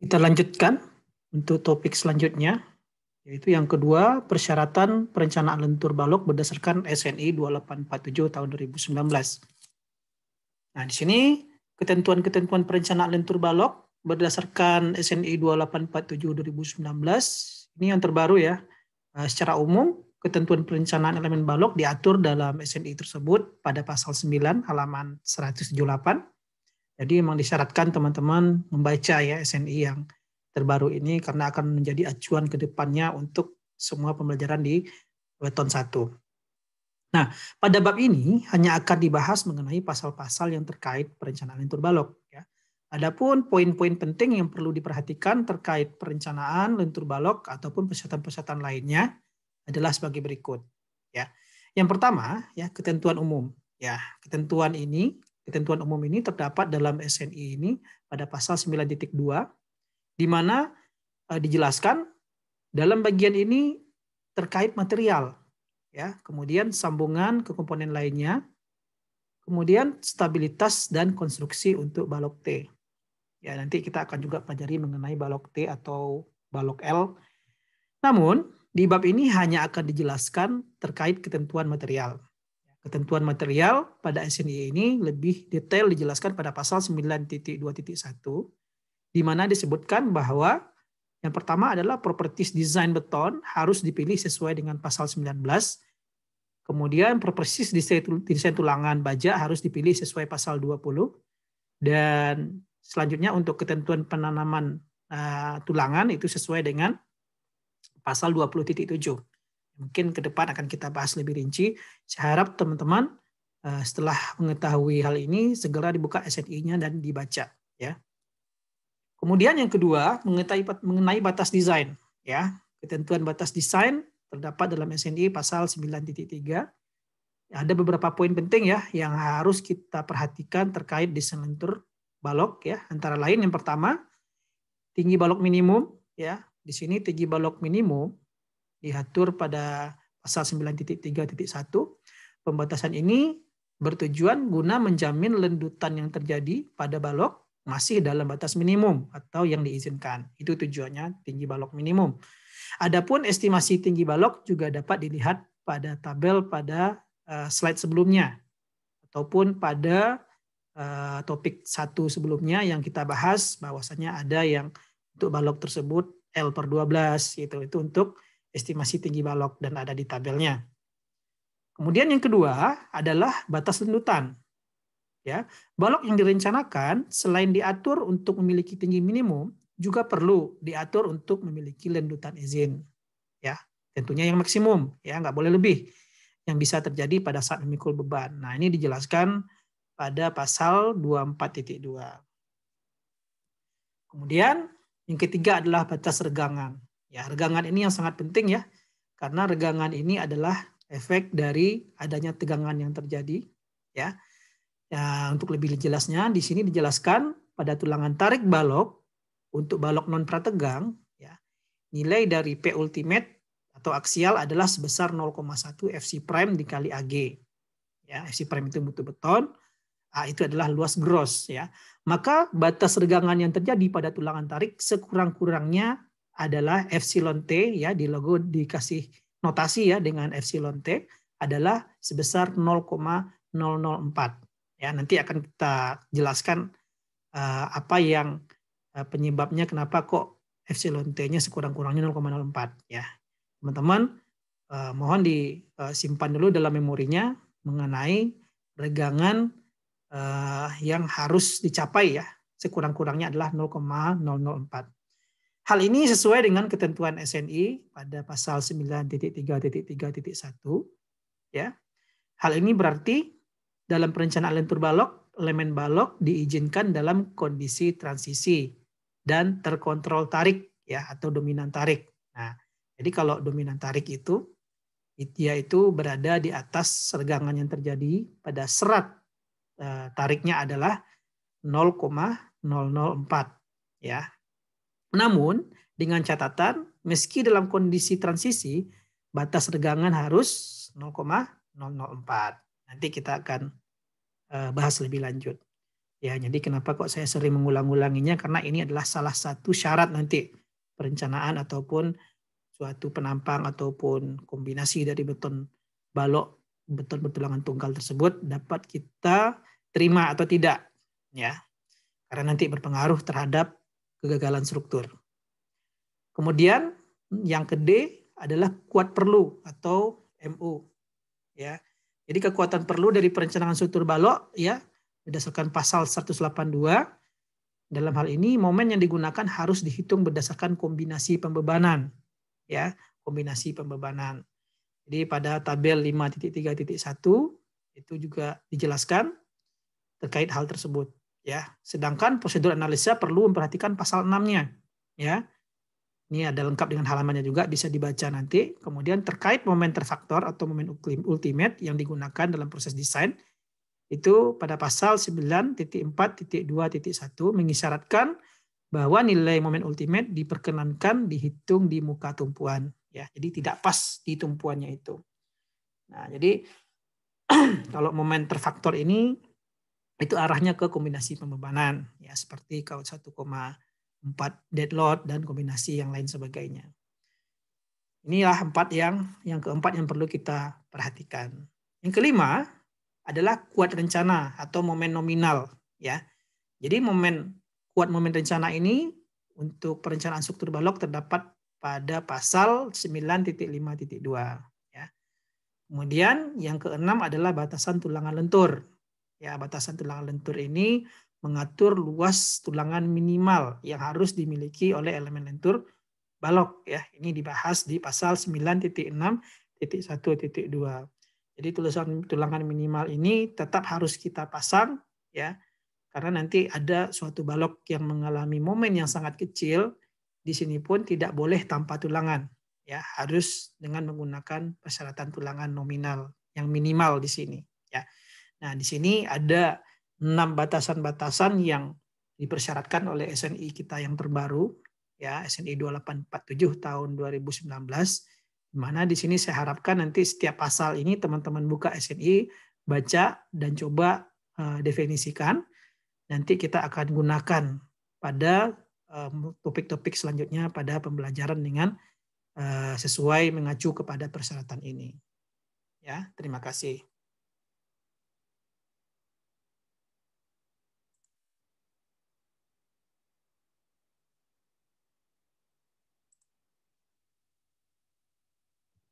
Kita lanjutkan untuk topik selanjutnya, yaitu yang kedua, persyaratan perencanaan lentur balok berdasarkan SNI 2847 tahun 2019. Nah, di sini ketentuan-ketentuan perencanaan lentur balok berdasarkan SNI 2847 2019, ini yang terbaru ya. Secara umum, ketentuan perencanaan elemen balok diatur dalam SNI tersebut pada pasal 9 halaman 178. Jadi memang disyaratkan teman-teman membaca ya SNI yang terbaru ini karena akan menjadi acuan ke depannya untuk semua pembelajaran di weton 1. Nah, pada bab ini hanya akan dibahas mengenai pasal-pasal yang terkait perencanaan lentur balok ya. Adapun poin-poin penting yang perlu diperhatikan terkait perencanaan lentur balok ataupun persyaratan-persyaratan lainnya adalah sebagai berikut ya. Yang pertama ya, ketentuan umum. Ya, ketentuan umum ini terdapat dalam SNI ini pada pasal 9.2 di mana dijelaskan dalam bagian ini terkait material ya, kemudian sambungan ke komponen lainnya, kemudian stabilitas dan konstruksi untuk balok T. Ya, nanti kita akan juga pelajari mengenai balok T atau balok L. Namun, di bab ini hanya akan dijelaskan terkait ketentuan material. Ketentuan material pada SNI ini lebih detail dijelaskan pada pasal 9.2.1, di mana disebutkan bahwa yang pertama adalah properties desain beton harus dipilih sesuai dengan pasal 19. Kemudian properties desain tulangan baja harus dipilih sesuai pasal 20. Dan selanjutnya untuk ketentuan penanaman tulangan itu sesuai dengan pasal 20.7. Mungkin ke depan akan kita bahas lebih rinci. Saya harap teman-teman setelah mengetahui hal ini segera dibuka SNI-nya dan dibaca ya. Kemudian yang kedua mengenai batas desain ya. Ketentuan batas desain terdapat dalam SNI pasal 9.3. Ada beberapa poin penting ya yang harus kita perhatikan terkait desain lentur balok ya. Antara lain yang pertama, tinggi balok minimum ya. Di sini tinggi balok minimum diatur pada pasal 9.3.1. Pembatasan ini bertujuan guna menjamin lendutan yang terjadi pada balok masih dalam batas minimum atau yang diizinkan. Itu tujuannya tinggi balok minimum. Adapun estimasi tinggi balok juga dapat dilihat pada tabel pada slide sebelumnya ataupun pada topik 1 sebelumnya yang kita bahas bahwasanya ada yang untuk balok tersebut L/12 gitu. Itu untuk estimasi tinggi balok dan ada di tabelnya. Kemudian yang kedua adalah batas lendutan. Ya, balok yang direncanakan selain diatur untuk memiliki tinggi minimum juga perlu diatur untuk memiliki lendutan izin. Ya, tentunya yang maksimum, ya nggak boleh lebih yang bisa terjadi pada saat memikul beban. Nah, ini dijelaskan pada pasal 24.2. Kemudian yang ketiga adalah batas regangan. Ya, regangan ini yang sangat penting ya, karena regangan ini adalah efek dari adanya tegangan yang terjadi. Ya, untuk lebih jelasnya di sini dijelaskan pada tulangan tarik balok untuk balok non prategang, ya, nilai dari P ultimate atau aksial adalah sebesar 0,1 FC prime dikali AG. Ya, FC prime itu mutu beton, A itu adalah luas gross ya. Maka batas regangan yang terjadi pada tulangan tarik sekurang-kurangnya adalah epsilon T ya, di logo dikasih notasi ya dengan epsilon T adalah sebesar 0,004. Ya, nanti akan kita jelaskan apa yang penyebabnya kenapa kok epsilon T-nya sekurang-kurangnya 0,04 ya. Teman-teman mohon disimpan dulu dalam memorinya mengenai regangan yang harus dicapai ya, sekurang-kurangnya adalah 0,004. Hal ini sesuai dengan ketentuan SNI pada pasal 9.3.3.1 ya. Hal ini berarti dalam perencanaan lentur balok, elemen balok diizinkan dalam kondisi transisi dan terkontrol tarik ya atau dominan tarik. Nah, jadi kalau dominan tarik itu yaitu berada di atas regangan yang terjadi pada serat tariknya adalah 0,004 ya. Namun dengan catatan meski dalam kondisi transisi batas regangan harus 0,004. Nanti kita akan bahas lebih lanjut. Ya, jadi kenapa kok saya sering mengulang-ulanginya, karena ini adalah salah satu syarat nanti perencanaan ataupun suatu penampang ataupun kombinasi dari beton balok, beton bertulangan tunggal tersebut dapat kita terima atau tidak, ya. Karena nanti berpengaruh terhadap kegagalan struktur. Kemudian yang ke D adalah kuat perlu atau MU, ya. Jadi kekuatan perlu dari perencanaan struktur balok, ya, berdasarkan pasal 182, dalam hal ini momen yang digunakan harus dihitung berdasarkan kombinasi pembebanan, ya, kombinasi pembebanan. Jadi pada tabel 5.3.1 itu juga dijelaskan terkait hal tersebut, ya. Sedangkan prosedur analisa perlu memperhatikan pasal 6-nya, ya. Ini ada lengkap dengan halamannya juga, bisa dibaca nanti. Kemudian terkait momen terfaktor atau momen ultimate yang digunakan dalam proses desain, itu pada pasal 9.4.2.1 mengisyaratkan bahwa nilai momen ultimate diperkenankan dihitung di muka tumpuan, ya. Jadi tidak pas di tumpuannya itu. Nah, jadi kalau momen terfaktor ini itu arahnya ke kombinasi pembebanan, ya, seperti kaut 1,4 dead load dan kombinasi yang lain sebagainya. Inilah yang keempat yang perlu kita perhatikan. Yang kelima adalah kuat rencana atau momen nominal, ya. Jadi kuat momen rencana ini untuk perencanaan struktur balok terdapat pada pasal 9.5.2, ya. Kemudian yang keenam adalah batasan tulangan lentur. Ya, batasan tulangan lentur ini mengatur luas tulangan minimal yang harus dimiliki oleh elemen lentur balok, ya. Ini dibahas di pasal 9.6.1.2. Jadi tulangan minimal ini tetap harus kita pasang, ya. Karena nanti ada suatu balok yang mengalami momen yang sangat kecil, di sini pun tidak boleh tanpa tulangan, ya. Harus dengan menggunakan persyaratan tulangan nominal yang minimal di sini, ya. Nah, di sini ada 6 batasan-batasan yang dipersyaratkan oleh SNI kita yang terbaru, ya, SNI 2847 tahun 2019, di mana di sini saya harapkan nanti setiap pasal ini teman-teman buka SNI, baca dan coba definisikan. Nanti kita akan gunakan pada topik-topik selanjutnya pada pembelajaran dengan sesuai mengacu kepada persyaratan ini. Ya, terima kasih.